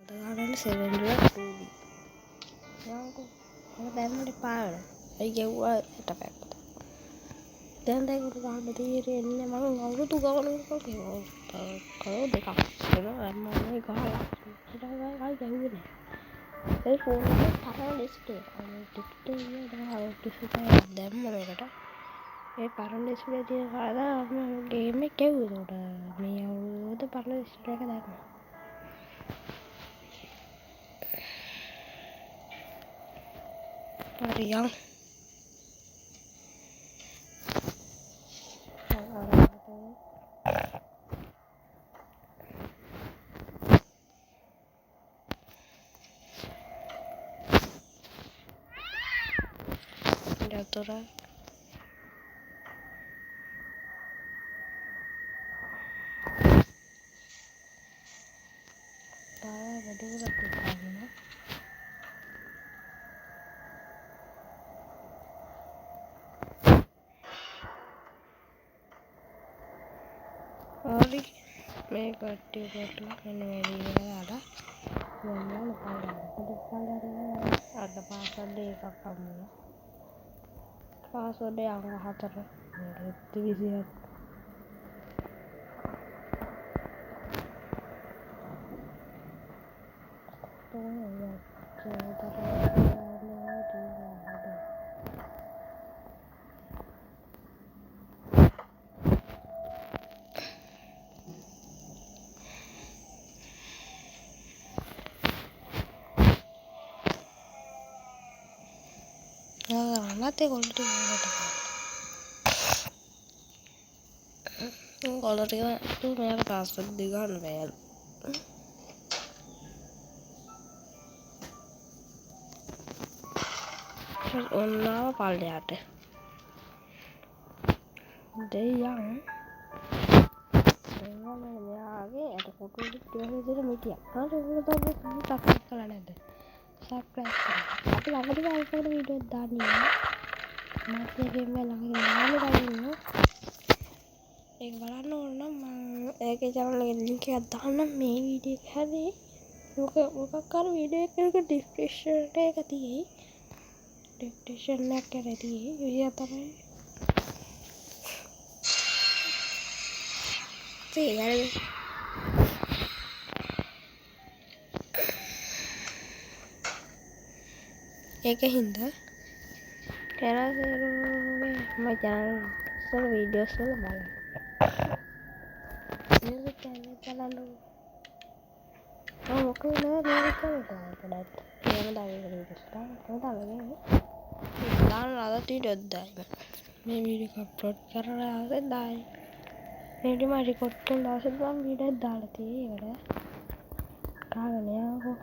ගානට සෙවෙන්ඩුව පූදී යකෝ දැන්නට පාවන ඇයි ගැව්වා ඇට පැක්ට දැන්දැකට ගාන්න තීරෙන්න මං අවුරුතු ගවනක කෝ දෙකක් ඇම්මේ ගහලා ගැව්වෙන ඒ ෆෝන පරා ලිස්ටේ ටික්ට දැම්මනකට ඒ පරන් ලිස්ටේ තිය කාලා ගේම කැව්වතට මේ අවුරුද පරල ලිස්ට එක දැන්න Mariang Datura berdua kita Ori මේ කට්ටිය කොට මෙන්න මේ විදිහට මොනවා අද පාසල් එකක් අම්මලා පාසල් එක හතර විසියක් nanti kalau dia itu mereka password dengan well terus online paling ada deh yang ada foto di dalam media ada foto tapi kalian ada subscribe tapi lama juga ada video dari masih game lagi lama एक බලන්න ඕන නම් ඒකේ channel එකේ link එකක් දාන්න මේ video එක හැදී මොකක් කර වීඩියෝ එකක description එක තියෙයි description එක කරේ තියෙයි විදිය තමයි තේරෙන්නේ ඒකින්ද කරාසරුගේ මම channel videos වල බලන්න music channel බලන්න මොකද music channel පොඩ්ඩක් එහෙම දාගෙන videos දාන්න අද වීඩියෝ දාන්න මේ වීඩියෝ එක අප්ලෝඩ් කරලා ආවද දායි මේක මම රෙකෝඩ් කරලා ආවද මම වීඩියෝ එක දාලා තියෙන්නේ ඒකට කාගෙන යකෝ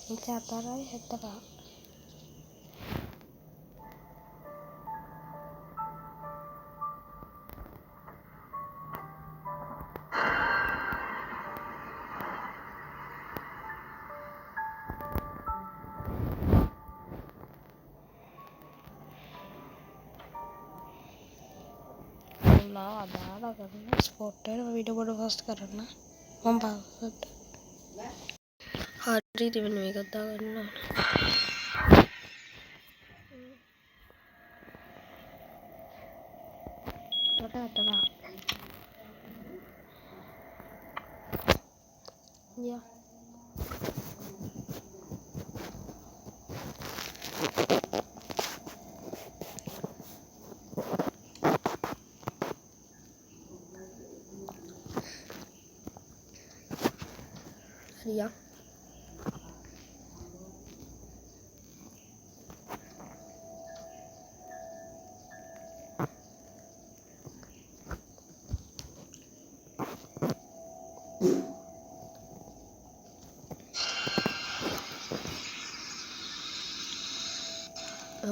Ini apa lagi? Itu apa? Nah, ada karena spotter video baru post karena membantu. Hari di mana mereka tahu kan? Ada. Ya. Iya.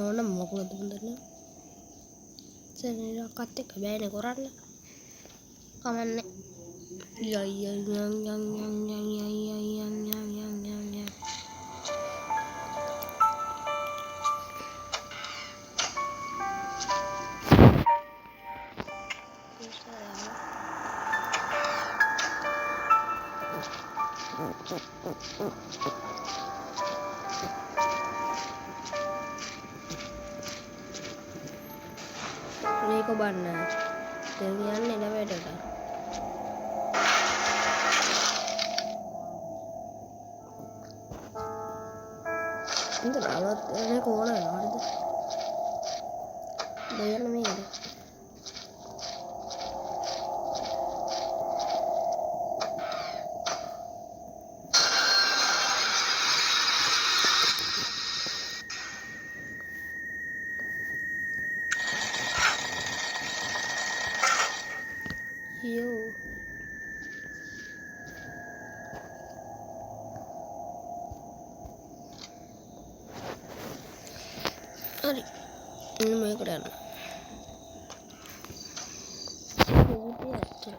ඕන මොකද මුදන්න සෙනරකත් එක්ක බෑනේ කරන්න කමන්නේ මේක බන්න දැන් යන්නේ ළමයටට ඉතින් අලුත් එන්නේ කොහොමද හරිද දෙයන්න මේකද Yo. Hari ini mau keren.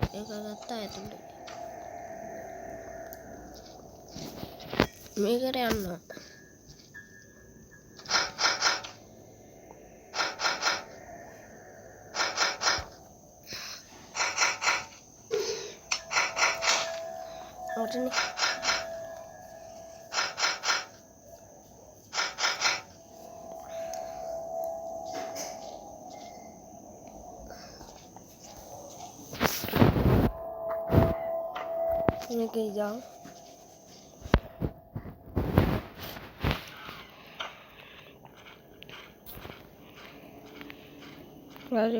Ini kata itu. Mau keren no. Ini kayak jauh lari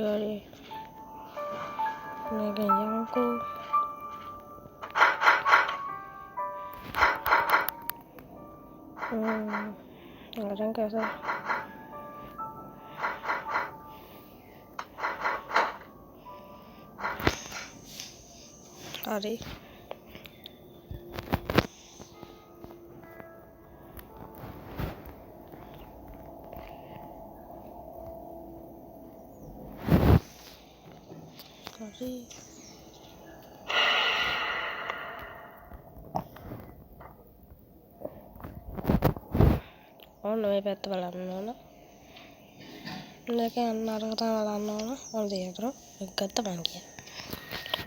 ini kayak jauh aku nggak kayak saya lari ඕන මේ පැත්ත බලන්න ඕන. මේක යන්න අර කතා බලන්න ඕන. ඕන දෙයක් කරා. එක ගත්ත මං කිය.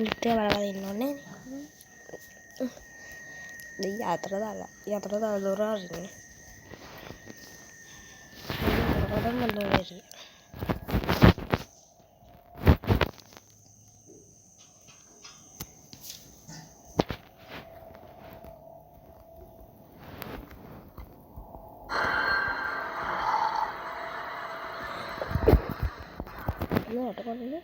නිත්‍ය බලලා ඉන්න ඕනේ. දෙය අතර දාලා දොර අරින්න. ඒක මම දොරේ. Ini ada kan ini?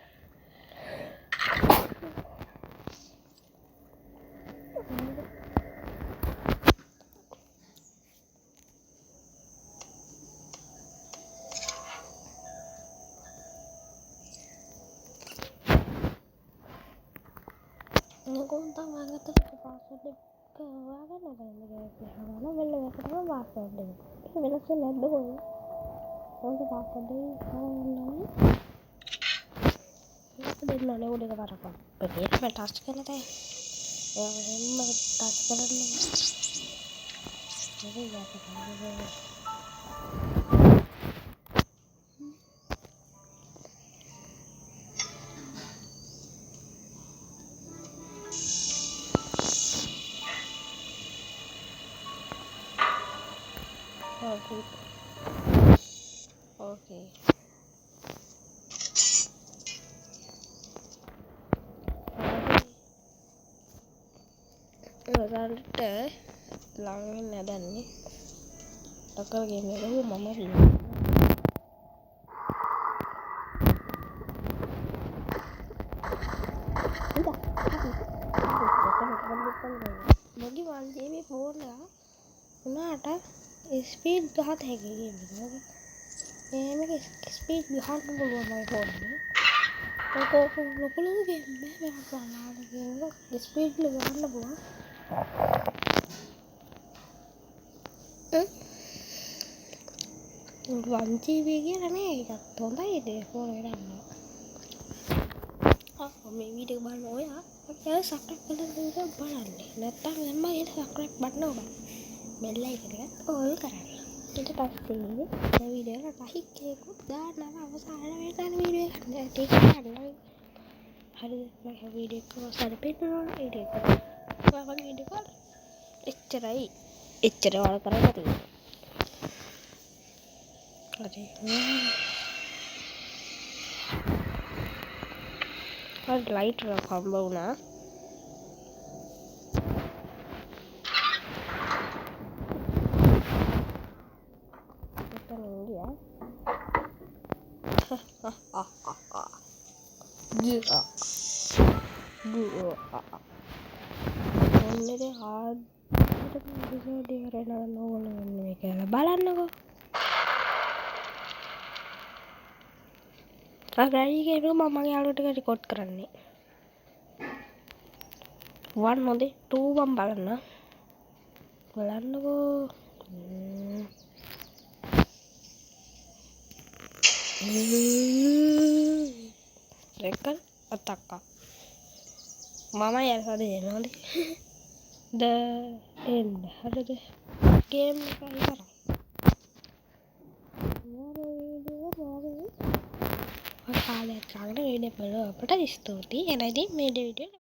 Ini kok entah banget tuh password deh. Keluar kan ada yang mana belum ketemu password deh. Ini belum sih lihat dulu. Untuk password deh kalau ini. Ini udah kepada bagian fantastis kan teh. Yang ini fantastis kan ini. Jadi ya kita Oke. Udah langin ada nih. Takal game itu mama bilang. Bagi wanji ini phone ya. Ada speed बहुत है game में मैं speed Bihar में बोलूँ हमारे phone में तो local game में मेरा चला गेम स्पीड बिहार में बोला 1GB කියලා නේ එකත් හොඳයි ෆෝන් එක ගන්න. මේ වීඩියෝ බලන ඔයා ඔයාලා සබ්ස්ක්‍රයිබ් කරලා වීඩියෝ බලන්න. නැත්තම් මම ඒක සබ්ස්ක්‍රයිබ් බටන් ඔබ බෙල් අයිකන් එකත් ඕල් කරන්න. ඊට පස්සේ මේ වීඩියෝ එකට ලයික් එකකුත් දාන්න අවසාන වෙනකන් වීඩියෝ එක ගන්න. ටික ගන්න. හරිද? මම වීඩියෝ එක අවසාන පෙන්නනවා වීඩියෝ එක. ඔයාලා වීඩියෝ බලන්න. එච්චරයි. එච්චර වල කරලා තියෙන්නේ. හරි ලයිටර් එක හම්බ වුණා. එතන ඉන්දියා. ඔන්නේ හාඩ් එපිසෝඩ් එක කරනවා ඕගොල්ලෝ මේක බලන්නකෝ. ගාඩි එකේ මම මගේ යාළුවට රෙකෝඩ් කරන්නේ 1 හොඳේ 2 මම බලන්නකෝ රෙකෝඩ් අතක්කා මම යාළුවා දෙනවා ද එන්ඩ් හරිද ගේම් එක ඉවරයි කාලයක් ගානකට වීඩියෝ බලුවා අපට ස්තුතියි එහෙනම් ඉතින් මේ වීඩියෝ